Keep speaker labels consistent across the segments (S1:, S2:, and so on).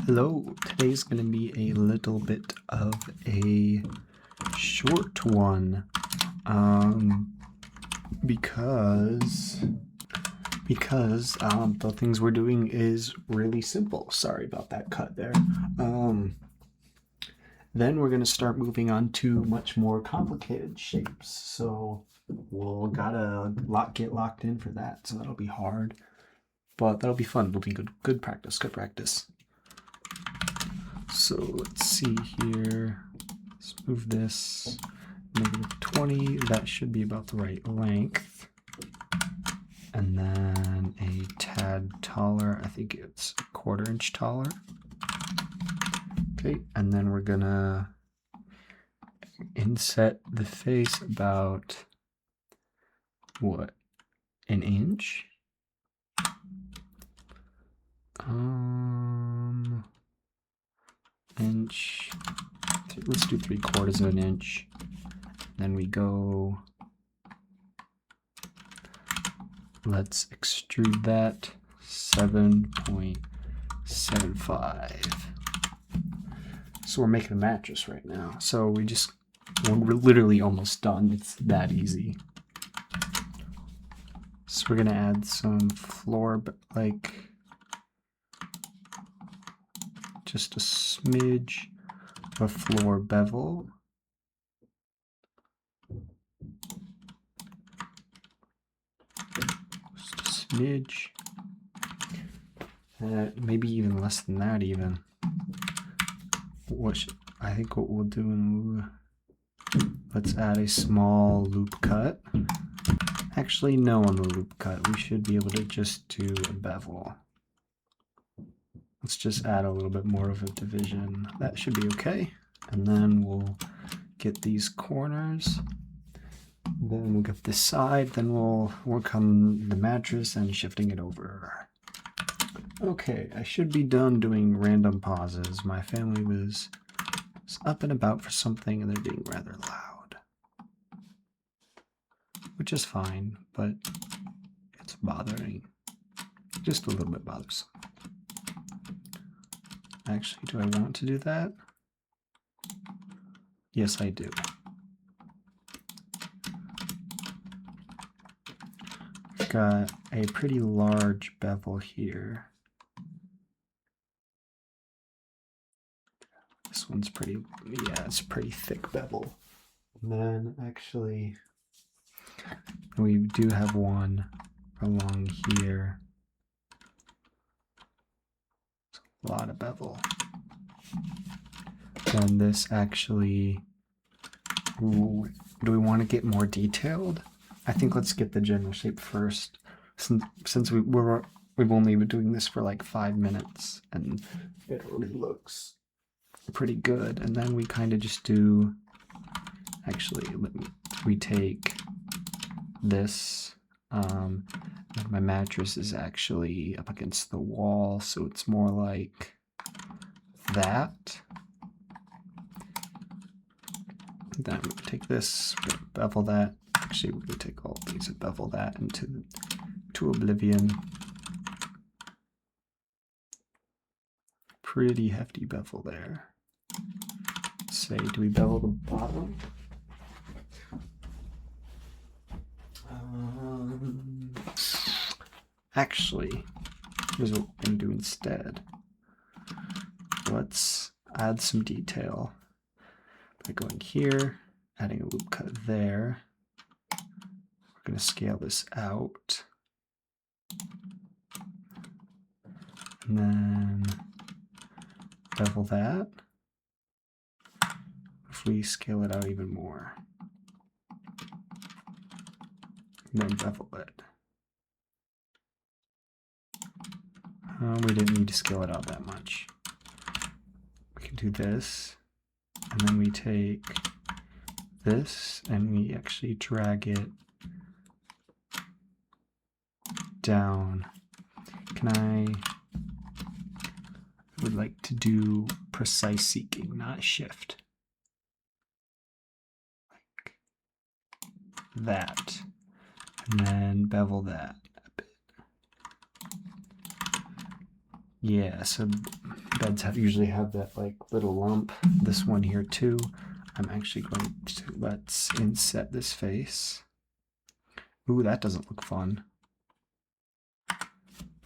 S1: Hello, today's going to be a little bit of a short one, because the things we're doing is really simple. Sorry about that cut there. Then we're going to start moving on to much more complicated shapes, so we'll gotta get locked in for that, so that'll be hard, but that'll be fun. It'll be good practice. So let's see here. Let's move this -20. That should be about the right length. And then a tad taller. I think it's a 1/4 inch taller. Okay, and then we're gonna inset the face about what? An inch? Inch. Let's do 3/4 of an inch. Then we go. Let's extrude that 7.75. So we're making a mattress right now. So we're literally almost done. It's that easy. So we're gonna add some floor, like just a smidge of floor bevel. Just a smidge. Maybe even less than that even. I think what we'll do, let's add a small loop cut. Actually, no, on the loop cut. We should be able to just do a bevel. Let's just add a little bit more of a division. That should be okay. And then we'll get these corners. Then we'll get this side. Then we'll work on the mattress and shifting it over. Okay, I should be done doing random pauses. My family was up and about for something and they're being rather loud, which is fine, but it's bothering. Just a little bit bothersome. Actually, do I want to do that? Yes, I do. I've got a pretty large bevel here. This one's it's a pretty thick bevel. And then actually, we do have one along here. It's a lot of bevel. Then this actually, do we want to get more detailed? I think let's get the general shape first, since we've only been doing this for like 5 minutes and it already looks pretty good. And then we kind of just do, actually, we take this, my mattress is actually up against the wall, so it's more like that. Then we take this, bevel that. Actually, we can take all these and bevel that into oblivion. Pretty hefty bevel there. Say, do we bevel the bottom? Actually, here's what we're going to do instead. Let's add some detail by going here, adding a loop cut there. We're going to scale this out. And then bevel that. If we scale it out even more, and then bevel it. We didn't need to scale it out that much. We can do this, and then we take this and we actually drag it down. I would like to do precise seeking, not shift. Like that. And then bevel that a bit. Yeah, so beds usually have that like little lump. This one here too. I'm actually going to, let's inset this face. Ooh, that doesn't look fun.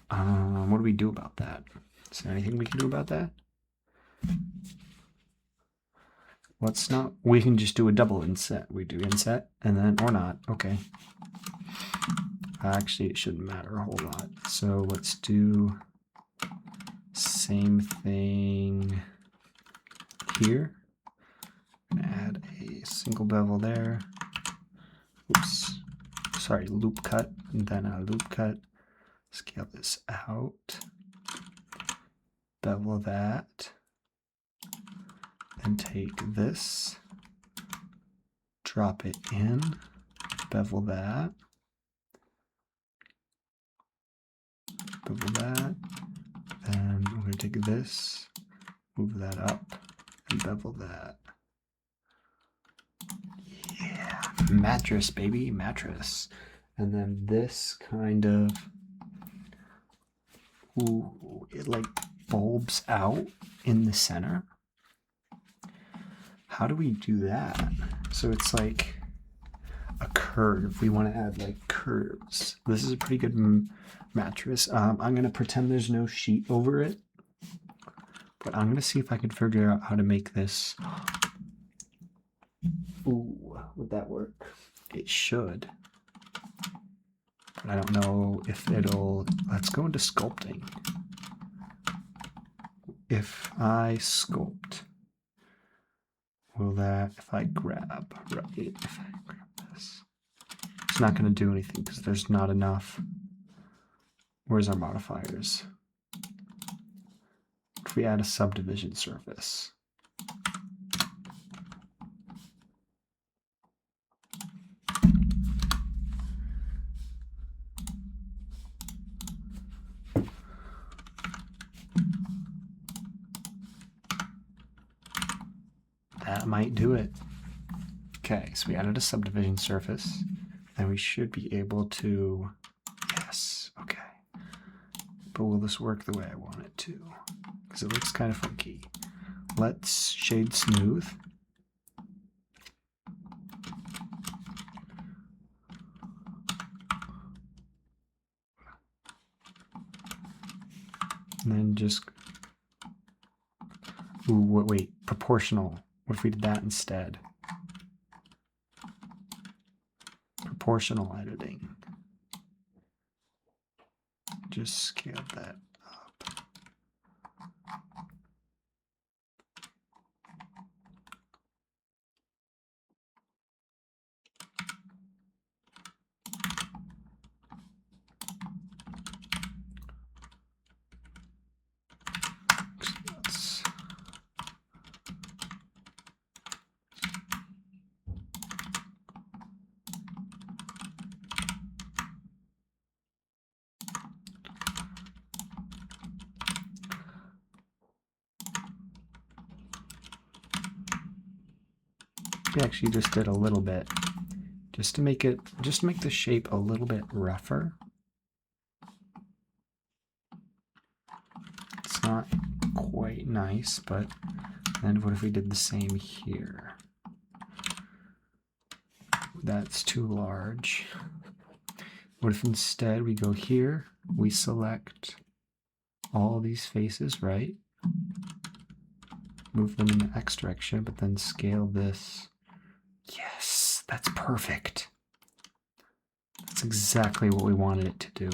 S1: What do we do about that? Is there anything we can do about that? Let's not, we can just do a double inset. We do inset and then, or not, okay. Actually, it shouldn't matter a whole lot. So let's do same thing here. Add a single bevel there. Oops, sorry, loop cut, and then a loop cut. Scale this out. Bevel that. Then take this, drop it in, bevel that, bevel that. Then we're going to take this, move that up, and bevel that. Yeah, mattress, baby, mattress. And then this kind of, ooh, it like bulbs out in the center. How do we do that? So it's like a curve. We want to add like curves. This is a pretty good mattress. I'm going to pretend there's no sheet over it, but I'm going to see if I can figure out how to make this. Ooh, would that work? It should. But I don't know if it'll, let's go into sculpting. If I sculpt, will that, if I grab, right, if I grab this, it's not going to do anything because there's not enough. Where's our modifiers? If we add a subdivision surface. That might do it. Okay, so we added a subdivision surface, and we should be able to, yes, okay. But will this work the way I want it to? Because it looks kind of funky. Let's shade smooth. And then just, ooh, wait, proportional. What if we did that instead? Proportional editing. Just scale that up. We actually just did a little bit, just to make it, just to make the shape a little bit rougher. It's not quite nice, but then what if we did the same here? That's too large. What if instead we go here, we select all these faces, right? Move them in the X direction, but then scale this. Yes, that's perfect. That's exactly what we wanted it to do.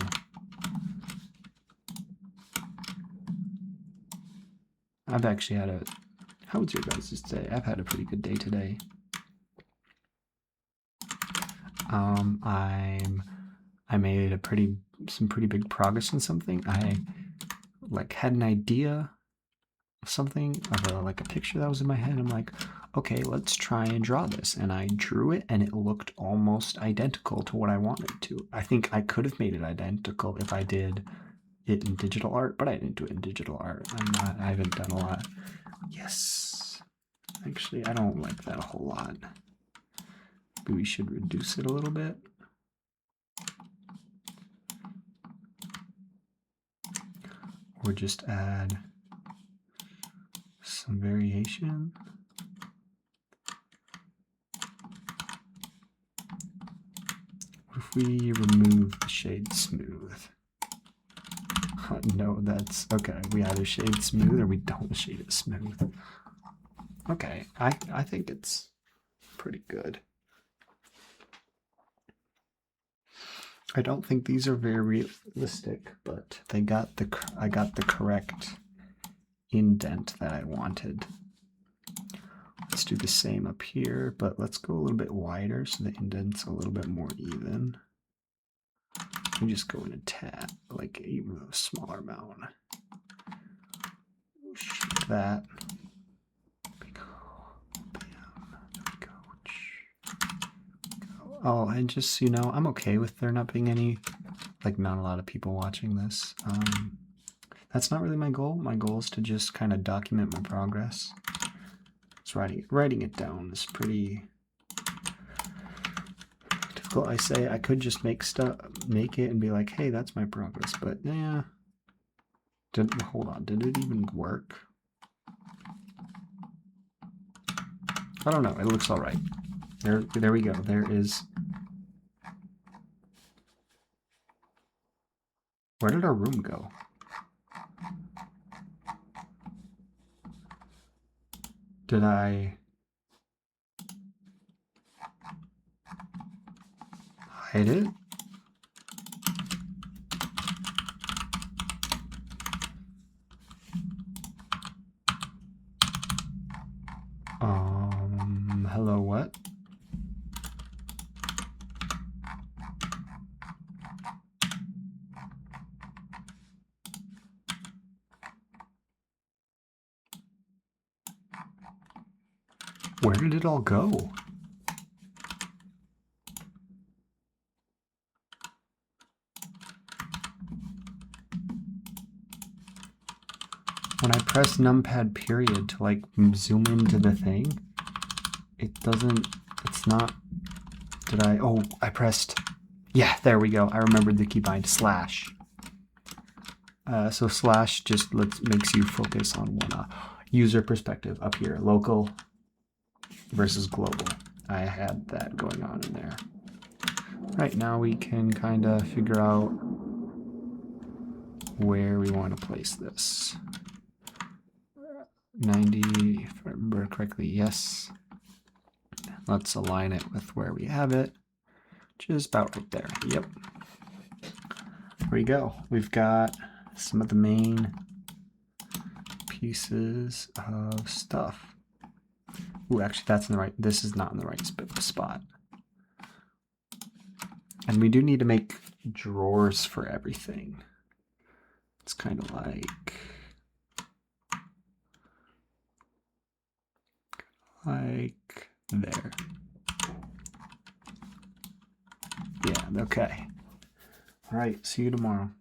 S1: I've actually had a, how was your guys' day? I've had a pretty good day today. I made some pretty big progress in something. I like had an idea of something, of like a picture that was in my head. I'm like, okay, let's try and draw this. And I drew it and it looked almost identical to what I wanted to. I think I could have made it identical if I did it in digital art, but I didn't do it in digital art. I haven't done a lot. Yes. Actually, I don't like that a whole lot. Maybe we should reduce it a little bit. Or just add some variation. What if we remove the shade smooth? No, that's okay. We either shade smooth or we don't shade it smooth. Okay, I think it's pretty good. I don't think these are very realistic, but I got the correct indent that I wanted. Let's do the same up here, but let's go a little bit wider so the indent's a little bit more even. We just go in a tad, like a smaller amount. Shake that. Oh, and just so you know, I'm okay with there not being any, like not a lot of people watching this. That's not really my goal. My goal is to just kind of document my progress. So writing it down is pretty difficult. I say I could just make it and be like, hey, that's my progress, but yeah. Hold on, did it even work? I don't know, it looks all right. There we go, there is. Where did our room go? Did I hide it? Hello, what? Where did it all go? When I press numpad period to like zoom into the thing, it doesn't, it's not, oh, I pressed, yeah, there we go. I remembered the keybind, slash. So slash just makes you focus on one user perspective up here, local versus global. I had that going on in there. Right now we can kind of figure out where we want to place this. 90, if I remember correctly, yes. Let's align it with where we have it, which is about right there. Yep. There we go. We've got some of the main pieces of stuff. Ooh, actually that's in the right, this is not in the right spot. And we do need to make drawers for everything. It's kind of like there. Yeah, okay. All right, see you tomorrow.